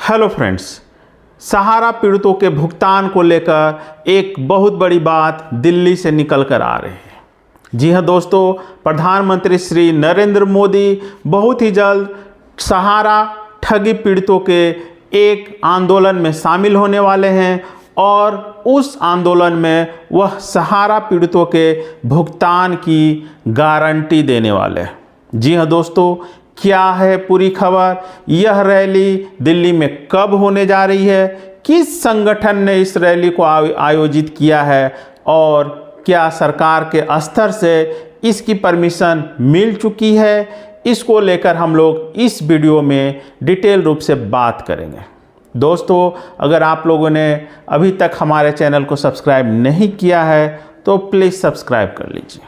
Hello friends, सहारा पीड़ितों के भुगतान को लेकर एक बहुत बड़ी बात दिल्ली से निकल कर आ रही है। जी हाँ दोस्तों, प्रधानमंत्री श्री नरेंद्र मोदी बहुत ही जल्द सहारा ठगी पीड़ितों के एक आंदोलन में शामिल होने वाले हैं और उस आंदोलन में वह सहारा पीड़ितों के भुगतान की गारंटी देने वाले हैं। जी हाँ दोस्तों, क्या है पूरी खबर? यह रैली दिल्ली में कब होने जा रही है, किस संगठन ने इस रैली को आयोजित किया है और क्या सरकार के स्तर से इसकी परमिशन मिल चुकी है, इसको लेकर हम लोग इस वीडियो में डिटेल रूप से बात करेंगे। दोस्तों, अगर आप लोगों ने अभी तक हमारे चैनल को सब्सक्राइब नहीं किया है तो प्लीज़ सब्सक्राइब कर लीजिए।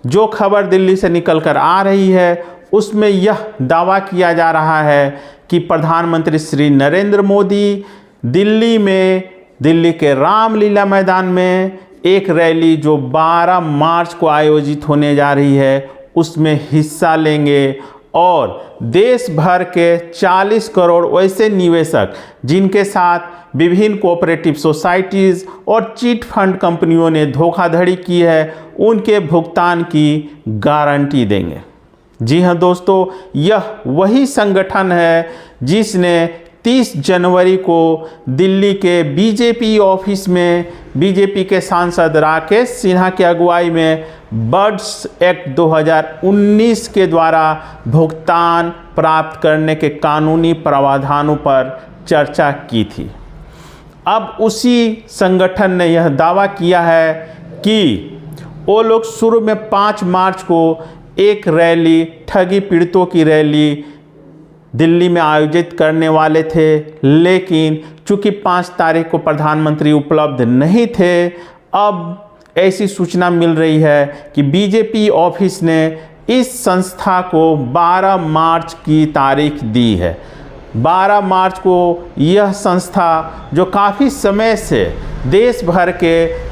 जो खबर दिल्ली से निकल कर आ रही है उसमें यह दावा किया जा रहा है कि प्रधानमंत्री श्री नरेंद्र मोदी दिल्ली के रामलीला मैदान में एक रैली जो 12 मार्च को आयोजित होने जा रही है उसमें हिस्सा लेंगे और देश भर के 40 करोड़ वैसे निवेशक जिनके साथ विभिन्न कोऑपरेटिव सोसाइटीज़ और चिट फंड कंपनियों ने धोखाधड़ी की है उनके भुगतान की गारंटी देंगे। जी हाँ दोस्तों, यह वही संगठन है जिसने 30 जनवरी को दिल्ली के बीजेपी ऑफिस में बीजेपी के सांसद राकेश सिन्हा की अगुवाई में बर्ड्स एक्ट 2019 के द्वारा भुगतान प्राप्त करने के कानूनी प्रावधानों पर चर्चा की थी। अब उसी संगठन ने यह दावा किया है कि वो लोग शुरू में 5 मार्च को एक रैली, ठगी पीड़ितों की रैली दिल्ली में आयोजित करने वाले थे, लेकिन चूंकि 5 तारीख को प्रधानमंत्री उपलब्ध नहीं थे, अब ऐसी सूचना मिल रही है कि बीजेपी ऑफिस ने इस संस्था को 12 मार्च की तारीख दी है। 12 मार्च को यह संस्था जो काफ़ी समय से देश भर के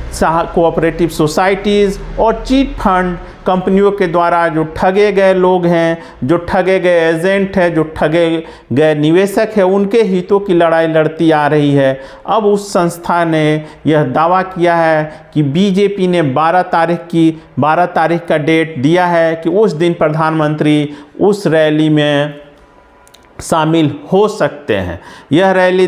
कोऑपरेटिव सोसाइटीज़ और चिट फंड कंपनियों के द्वारा जो ठगे गए लोग हैं, जो ठगे गए एजेंट हैं, जो ठगे गए निवेशक हैं, उनके हितों की लड़ाई लड़ती आ रही है। अब उस संस्था ने यह दावा किया है कि बीजेपी ने 12 तारीख का डेट दिया है कि उस दिन प्रधानमंत्री उस रैली में शामिल हो सकते हैं। यह रैली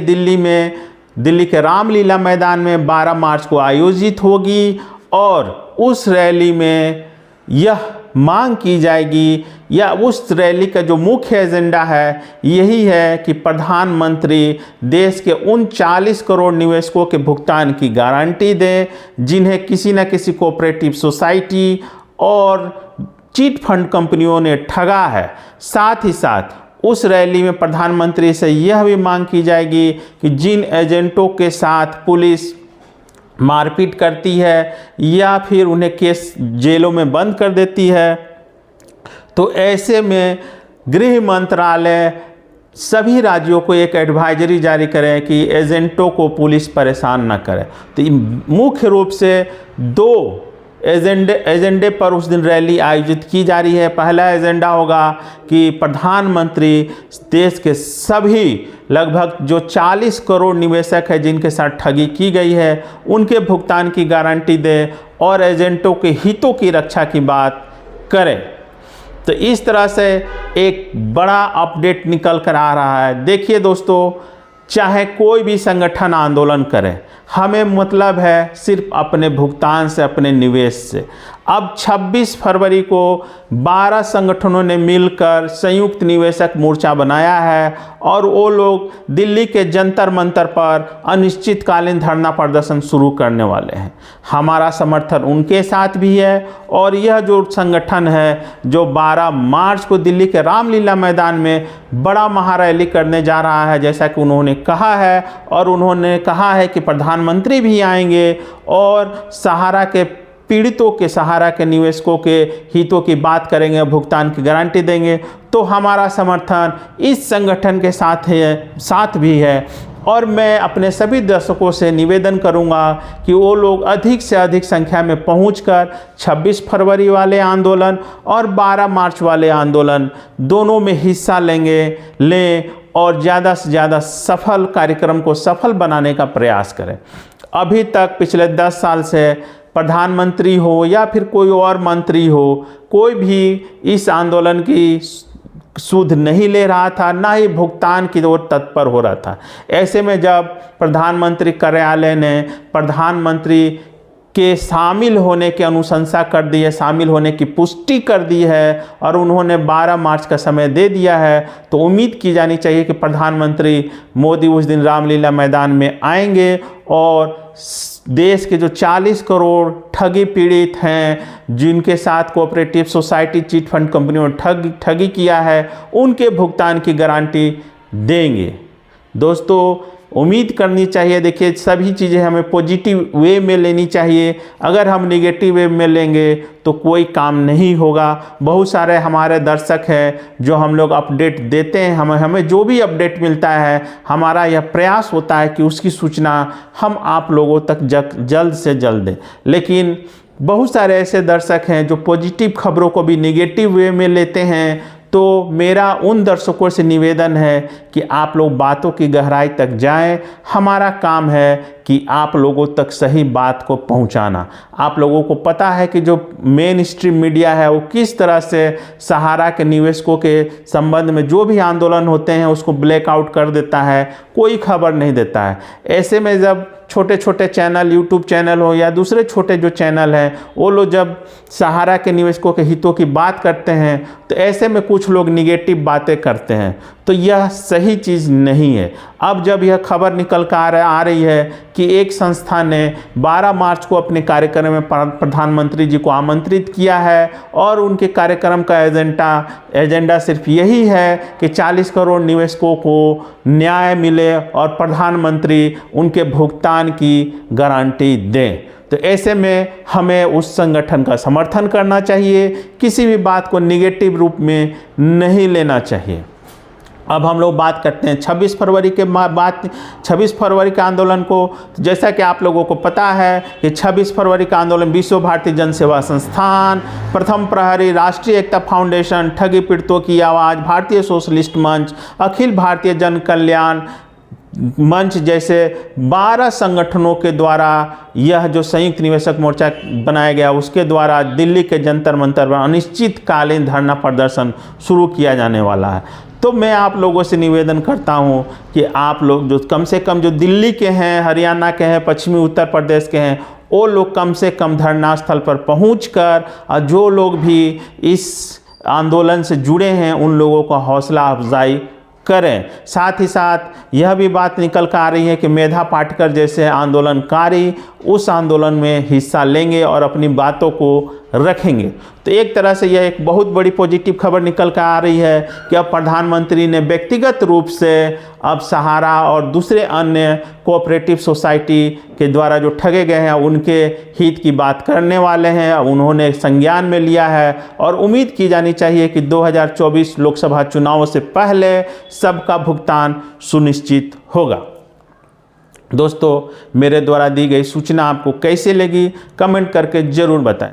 दिल्ली के रामलीला मैदान में 12 मार्च को आयोजित होगी और उस रैली में यह मांग की जाएगी या उस रैली का जो मुख्य एजेंडा है यही है कि प्रधानमंत्री देश के उन 40 करोड़ निवेशकों के भुगतान की गारंटी दें जिन्हें किसी न किसी कोऑपरेटिव सोसाइटी और चिट फंड कंपनियों ने ठगा है। साथ ही साथ उस रैली में प्रधानमंत्री से यह भी मांग की जाएगी कि जिन एजेंटों के साथ पुलिस मारपीट करती है या फिर उन्हें केस जेलों में बंद कर देती है, तो ऐसे में गृह मंत्रालय सभी राज्यों को एक एडवाइजरी जारी करें कि एजेंटों को पुलिस परेशान न करे। तो मुख्य रूप से 2 एजेंडे पर उस दिन रैली आयोजित की जा रही है। पहला एजेंडा होगा कि प्रधानमंत्री देश के सभी लगभग जो 40 करोड़ निवेशक है जिनके साथ ठगी की गई है उनके भुगतान की गारंटी दे और एजेंटों के हितों की रक्षा की बात करें। तो इस तरह से एक बड़ा अपडेट निकल कर आ रहा है। देखिए दोस्तों, चाहे कोई भी संगठन आंदोलन करे, हमें मतलब है सिर्फ अपने भुगतान से, अपने निवेश से। अब 26 फरवरी को 12 संगठनों ने मिलकर संयुक्त निवेशक मोर्चा बनाया है और वो लोग दिल्ली के जंतर मंतर पर अनिश्चितकालीन धरना प्रदर्शन शुरू करने वाले हैं। हमारा समर्थन उनके साथ भी है और यह जो संगठन है जो 12 मार्च को दिल्ली के रामलीला मैदान में बड़ा महारैली करने जा रहा है, जैसा कि उन्होंने कहा है, और उन्होंने कहा है कि प्रधानमंत्री भी आएंगे और सहारा के निवेशकों के हितों की बात करेंगे, भुगतान की गारंटी देंगे, तो हमारा समर्थन इस संगठन के साथ भी है। और मैं अपने सभी दर्शकों से निवेदन करूंगा कि वो लोग अधिक से अधिक संख्या में पहुंचकर 26 फरवरी वाले आंदोलन और 12 मार्च वाले आंदोलन दोनों में हिस्सा लें और ज़्यादा से ज़्यादा सफल कार्यक्रम को सफल बनाने का प्रयास करें। अभी तक पिछले 10 साल से प्रधानमंत्री हो या फिर कोई और मंत्री हो, कोई भी इस आंदोलन की सूद नहीं ले रहा था, ना ही भुगतान की ओर तत्पर हो रहा था। ऐसे में जब प्रधानमंत्री कार्यालय ने प्रधानमंत्री के शामिल होने की अनुशंसा कर दी है, शामिल होने की पुष्टि कर दी है और उन्होंने 12 मार्च का समय दे दिया है, तो उम्मीद की जानी चाहिए कि प्रधानमंत्री मोदी उस दिन रामलीला मैदान में आएंगे और देश के जो 40 करोड़ ठगी पीड़ित हैं, जिनके साथ कोऑपरेटिव सोसाइटी चिट फंड कंपनियों ने ठगी किया है, उनके भुगतान की गारंटी देंगे। दोस्तों, उम्मीद करनी चाहिए। देखिए, सभी चीज़ें हमें पॉजिटिव वे में लेनी चाहिए। अगर हम नेगेटिव वे में लेंगे तो कोई काम नहीं होगा। बहुत सारे हमारे दर्शक हैं जो हम लोग अपडेट देते हैं, हमें जो भी अपडेट मिलता है, हमारा यह प्रयास होता है कि उसकी सूचना हम आप लोगों तक जल्द से जल्द दें। लेकिन बहुत सारे ऐसे दर्शक हैं जो पॉजिटिव खबरों को भी नेगेटिव वे में लेते हैं। तो मेरा उन दर्शकों से निवेदन है कि आप लोग बातों की गहराई तक जाएं। हमारा काम है कि आप लोगों तक सही बात को पहुंचाना। आप लोगों को पता है कि जो मेन स्ट्रीम मीडिया है वो किस तरह से सहारा के निवेशकों के संबंध में जो भी आंदोलन होते हैं उसको ब्लैकआउट कर देता है, कोई खबर नहीं देता है। ऐसे में जब छोटे छोटे चैनल, यूट्यूब चैनल हो या दूसरे छोटे जो चैनल हैं, वो लोग जब सहारा के निवेशकों के हितों की बात करते हैं तो ऐसे में कुछ लोग निगेटिव बातें करते हैं, तो यह सही चीज़ नहीं है। अब जब यह खबर निकल कर आ रही है कि एक संस्था ने 12 मार्च को अपने कार्यक्रम में प्रधानमंत्री जी को आमंत्रित किया है और उनके कार्यक्रम का एजेंडा सिर्फ यही है कि 40 करोड़ निवेशकों को न्याय मिले और प्रधानमंत्री उनके भुगतान की गारंटी दें, तो ऐसे में हमें उस संगठन का समर्थन करना चाहिए, किसी भी बात को निगेटिव रूप में नहीं लेना चाहिए। अब हम लोग बात करते हैं 26 फरवरी के बाद 26 फरवरी के आंदोलन को। जैसा कि आप लोगों को पता है कि 26 फरवरी का आंदोलन विश्व भारती जन सेवा संस्थान, प्रथम प्रहरी, राष्ट्रीय एकता फाउंडेशन, ठगी पीड़ितों की आवाज़, भारतीय सोशलिस्ट मंच, अखिल भारतीय जन कल्याण मंच जैसे 12 संगठनों के द्वारा यह जो संयुक्त निवेशक मोर्चा बनाया गया उसके द्वारा दिल्ली के जंतर मंतर पर अनिश्चितकालीन धरना प्रदर्शन शुरू किया जाने वाला है। तो मैं आप लोगों से निवेदन करता हूं कि आप लोग जो कम से कम जो दिल्ली के हैं, हरियाणा के हैं, पश्चिमी उत्तर प्रदेश के हैं, वो लोग कम से कम धरना स्थल पर पहुंचकर और जो लोग भी इस आंदोलन से जुड़े हैं उन लोगों को हौसला अफजाई करें। साथ ही साथ यह भी बात निकल कर आ रही है कि मेधा पाटकर जैसे आंदोलनकारी उस आंदोलन में हिस्सा लेंगे और अपनी बातों को रखेंगे। तो एक तरह से यह एक बहुत बड़ी पॉजिटिव खबर निकल कर आ रही है कि अब प्रधानमंत्री ने व्यक्तिगत रूप से अब सहारा और दूसरे अन्य कोऑपरेटिव सोसाइटी के द्वारा जो ठगे गए हैं उनके हित की बात करने वाले हैं, उन्होंने संज्ञान में लिया है और उम्मीद की जानी चाहिए कि 2024 लोकसभा चुनावों से पहले सबका भुगतान सुनिश्चित होगा। दोस्तों, मेरे द्वारा दी गई सूचना आपको कैसे लगी कमेंट करके ज़रूर बताएं।